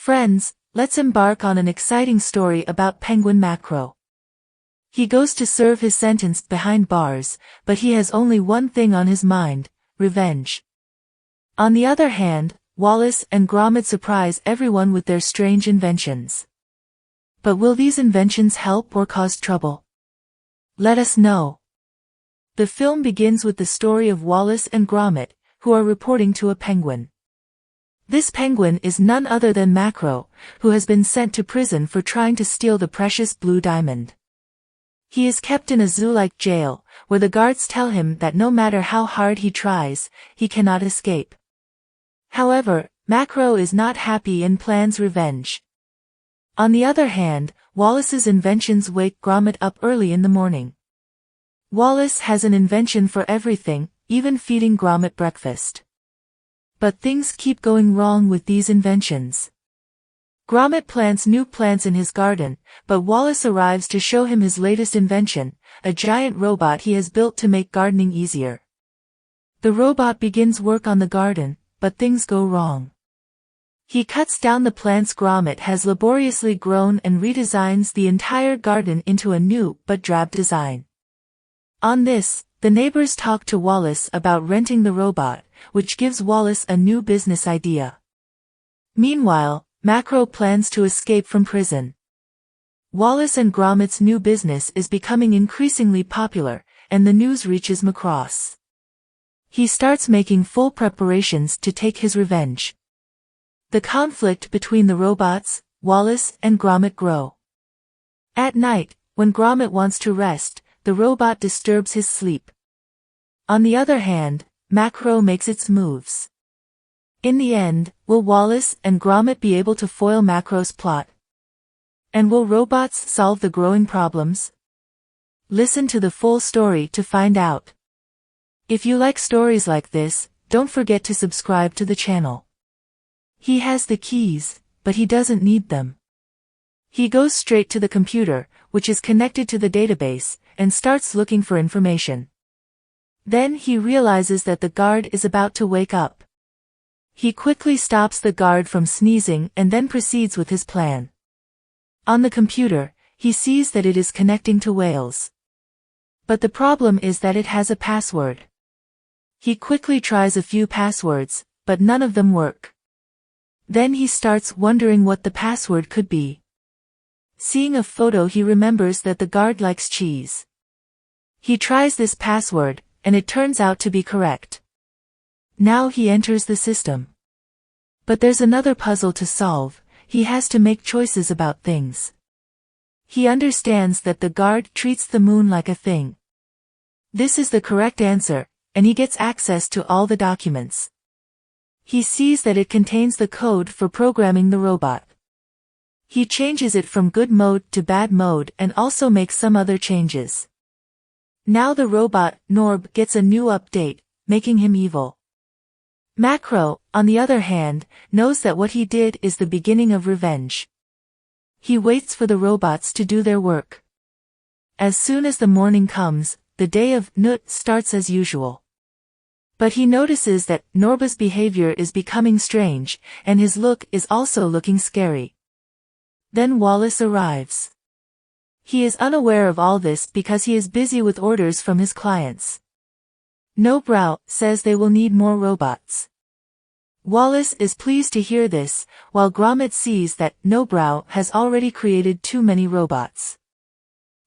Friends, let's embark on an exciting story about Penguin Macro. He goes to serve his sentence behind bars, but he has only one thing on his mind: revenge. On the other hand, Wallace and Gromit surprise everyone with their strange inventions. But will these inventions help or cause trouble? Let us know. The film begins with the story of Wallace and Gromit, who are reporting to a penguin. This penguin is none other than Macro, who has been sent to prison for trying to steal the precious blue diamond. He is kept in a zoo-like jail, where the guards tell him that no matter how hard he tries, he cannot escape. However, Macro is not happy and plans revenge. On the other hand, Wallace's inventions wake Gromit up early in the morning. Wallace has an invention for everything, even feeding Gromit breakfast. But things keep going wrong with these inventions. Gromit plants new plants in his garden, but Wallace arrives to show him his latest invention, a giant robot he has built to make gardening easier. The robot begins work on the garden, but things go wrong. He cuts down the plants Gromit has laboriously grown and redesigns the entire garden into a new but drab design. On this, the neighbors talk to Wallace about renting the robot, which gives Wallace a new business idea. Meanwhile, Macro plans to escape from prison. Wallace and Gromit's new business is becoming increasingly popular, and the news reaches Macross. He starts making full preparations to take his revenge. The conflict between the robots, Wallace and Gromit grow. At night, when Gromit wants to rest, the robot disturbs his sleep. On the other hand, Macro makes its moves. In the end, will Wallace and Gromit be able to foil Macro's plot? And will robots solve the growing problems? Listen to the full story to find out. If you like stories like this, don't forget to subscribe to the channel. He has the keys, but he doesn't need them. He goes straight to the computer, which is connected to the database, and starts looking for information. Then he realizes that the guard is about to wake up. He quickly stops the guard from sneezing and then proceeds with his plan. On the computer, he sees that it is connecting to Wales. But the problem is that it has a password. He quickly tries a few passwords, but none of them work. Then he starts wondering what the password could be. Seeing a photo, he remembers that the guard likes cheese. He tries this password, and it turns out to be correct. Now he enters the system. But there's another puzzle to solve. He has to make choices about things. He understands that the guard treats the moon like a thing. This is the correct answer, and he gets access to all the documents. He sees that it contains the code for programming the robot. He changes it from good mode to bad mode and also makes some other changes. Now the robot, Norb, gets a new update, making him evil. Macro, on the other hand, knows that what he did is the beginning of revenge. He waits for the robots to do their work. As soon as the morning comes, the day of Nut starts as usual. But he notices that Norba's behavior is becoming strange, and his look is also looking scary. Then Wallace arrives. He is unaware of all this because he is busy with orders from his clients. Nobrow says they will need more robots. Wallace is pleased to hear this, while Gromit sees that Nobrow has already created too many robots.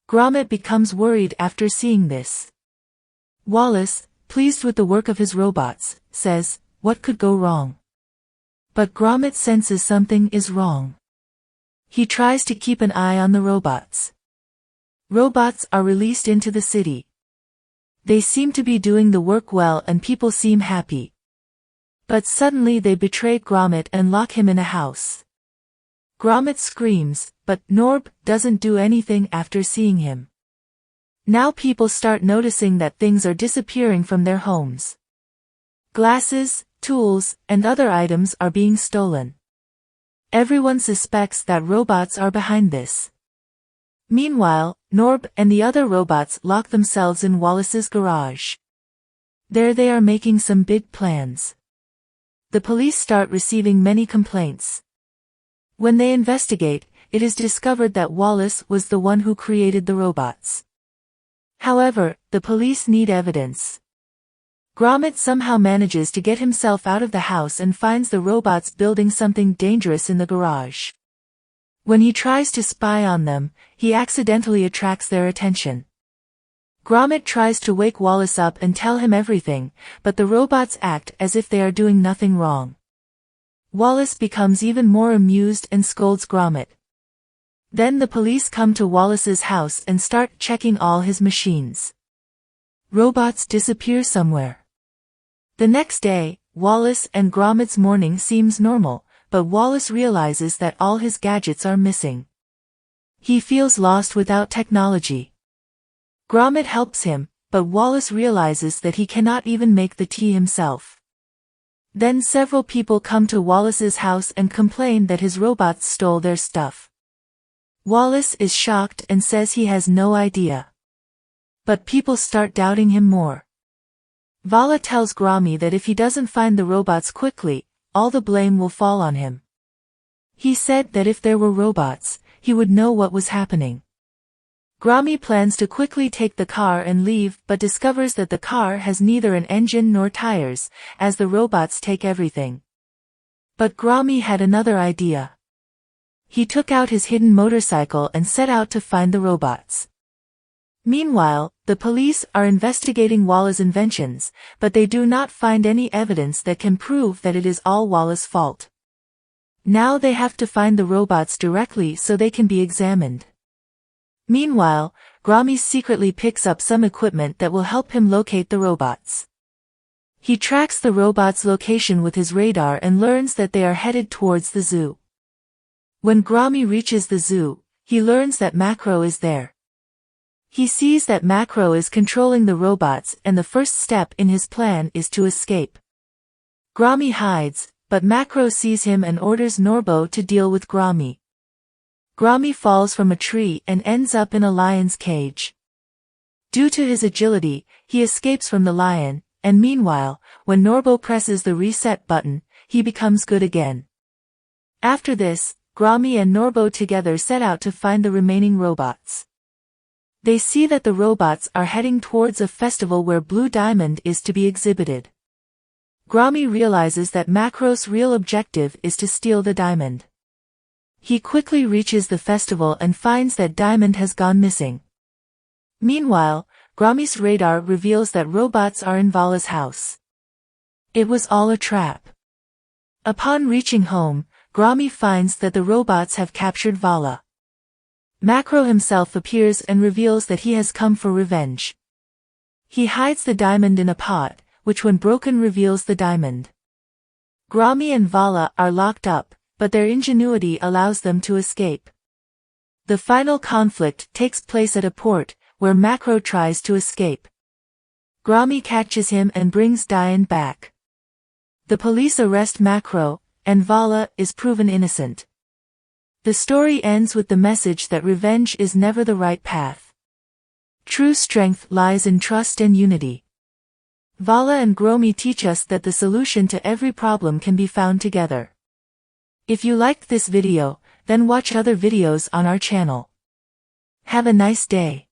Gromit becomes worried after seeing this. Wallace, pleased with the work of his robots, says, "What could go wrong?" But Gromit senses something is wrong. He tries to keep an eye on the robots. Robots are released into the city. They seem to be doing the work well and people seem happy. But suddenly they betray Gromit and lock him in a house. Gromit screams, but Norb doesn't do anything after seeing him. Now people start noticing that things are disappearing from their homes. Glasses, tools, and other items are being stolen. Everyone suspects that robots are behind this. Meanwhile, Norb and the other robots lock themselves in Wallace's garage. There they are making some big plans. The police start receiving many complaints. When they investigate, it is discovered that Wallace was the one who created the robots. However, the police need evidence. Gromit somehow manages to get himself out of the house and finds the robots building something dangerous in the garage. When he tries to spy on them, he accidentally attracts their attention. Gromit tries to wake Wallace up and tell him everything, but the robots act as if they are doing nothing wrong. Wallace becomes even more amused and scolds Gromit. Then the police come to Wallace's house and start checking all his machines. Robots disappear somewhere. The next day, Wallace and Gromit's morning seems normal, but Wallace realizes that all his gadgets are missing. He feels lost without technology. Gromit helps him, but Wallace realizes that he cannot even make the tea himself. Then several people come to Wallace's house and complain that his robots stole their stuff. Wallace is shocked and says he has no idea. But people start doubting him more. Vala tells Gromit that if he doesn't find the robots quickly, all the blame will fall on him. He said that if there were robots, he would know what was happening. Gromit plans to quickly take the car and leave but discovers that the car has neither an engine nor tires, as the robots take everything. But Gromit had another idea. He took out his hidden motorcycle and set out to find the robots. Meanwhile, the police are investigating Wallace's inventions, but they do not find any evidence that can prove that it is all Wallace's fault. Now they have to find the robots directly so they can be examined. Meanwhile, Gromit secretly picks up some equipment that will help him locate the robots. He tracks the robots' location with his radar and learns that they are headed towards the zoo. When Gromit reaches the zoo, he learns that Macro is there. He sees that Macro is controlling the robots and the first step in his plan is to escape. Gromit hides, but Macro sees him and orders Norbo to deal with Gromit. Gromit falls from a tree and ends up in a lion's cage. Due to his agility, he escapes from the lion, and meanwhile, when Norbo presses the reset button, he becomes good again. After this, Gromit and Norbo together set out to find the remaining robots. They see that the robots are heading towards a festival where Blue Diamond is to be exhibited. Gromit realizes that Macro's real objective is to steal the diamond. He quickly reaches the festival and finds that Diamond has gone missing. Meanwhile, Gromit's radar reveals that robots are in Vala's house. It was all a trap. Upon reaching home, Gromit finds that the robots have captured Vala. Macro himself appears and reveals that he has come for revenge. He hides the diamond in a pot, which when broken reveals the diamond. Gromit and Vala are locked up, but their ingenuity allows them to escape. The final conflict takes place at a port, where Macro tries to escape. Gromit catches him and brings Diane back. The police arrest Macro, and Vala is proven innocent. The story ends with the message that revenge is never the right path. True strength lies in trust and unity. Vala and Gromit teach us that the solution to every problem can be found together. If you liked this video, then watch other videos on our channel. Have a nice day.